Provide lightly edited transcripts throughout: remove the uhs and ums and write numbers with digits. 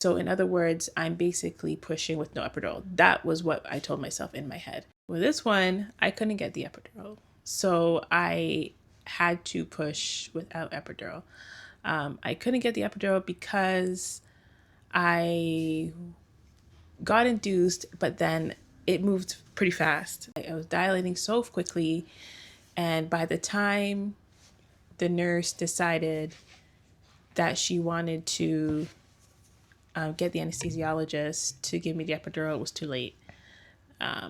So in other words, I'm basically pushing with no epidural. That was what I told myself in my head. With this one, I couldn't get the epidural. So I had to push without epidural. I couldn't get the epidural because I got induced, but then it moved pretty fast. I was dilating so quickly. And by the time the nurse decided that she wanted to get the anesthesiologist to give me the epidural, it was too late.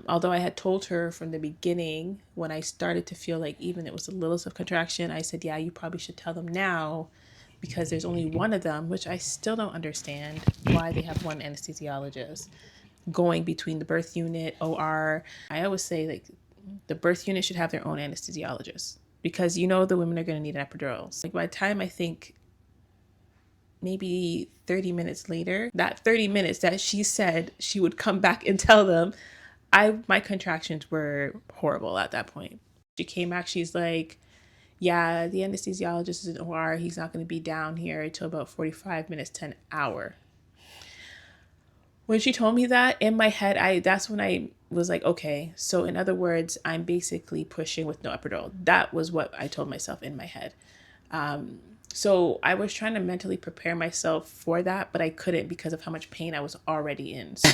Although I had told her from the beginning, when I started to feel like even it was the littlest of contraction, I said, yeah, you probably should tell them now because there's only one of them, which I still don't understand why they have one anesthesiologist going between the birth unit, OR. I always say like the birth unit should have their own anesthesiologist because the women are going to need an epidural. Like by the time I think maybe 30 minutes later, that 30 minutes that she said she would come back and tell them, my contractions were horrible at that point. She came back, she's like, yeah, the anesthesiologist is in OR. He's not going to be down here until about 45 minutes to an hour. When she told me that, in my head, that's when I was like, okay, so in other words, I'm basically pushing with no epidural. That was what I told myself in my head. So I was trying to mentally prepare myself for that, but I couldn't because of how much pain I was already in. So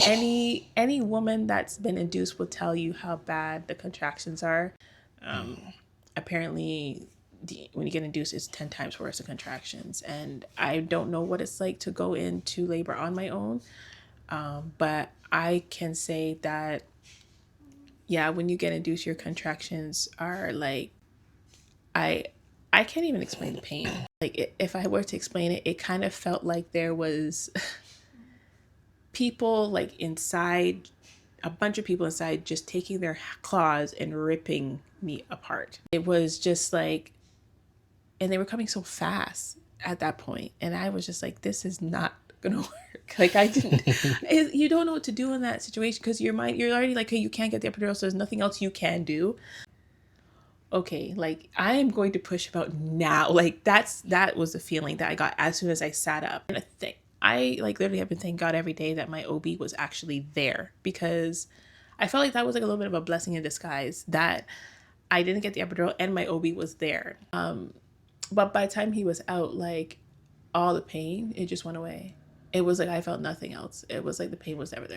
any woman that's been induced will tell you how bad the contractions are. Apparently, when you get induced, it's 10 times worse the contractions. And I don't know what it's like to go into labor on my own. But I can say that, yeah, when you get induced, your contractions are like, I can't even explain the pain. Like if I were to explain it, it kind of felt like there was people like inside, a bunch of people inside just taking their claws and ripping me apart. It was just like, and they were coming so fast at that point. And I was just like, this is not gonna work. Like I didn't, you don't know what to do in that situation because your mind, you're already like, hey, you can't get the epidural, so there's nothing else you can do. Okay, like I am going to push about now. Like that was the feeling that I got as soon as I sat up. And I like literally have been thanking God every day that my OB was actually there because I felt like that was like a little bit of a blessing in disguise that I didn't get the epidural and my OB was there. But by the time he was out, like all the pain, it just went away. It was like I felt nothing else. It was like the pain was never there.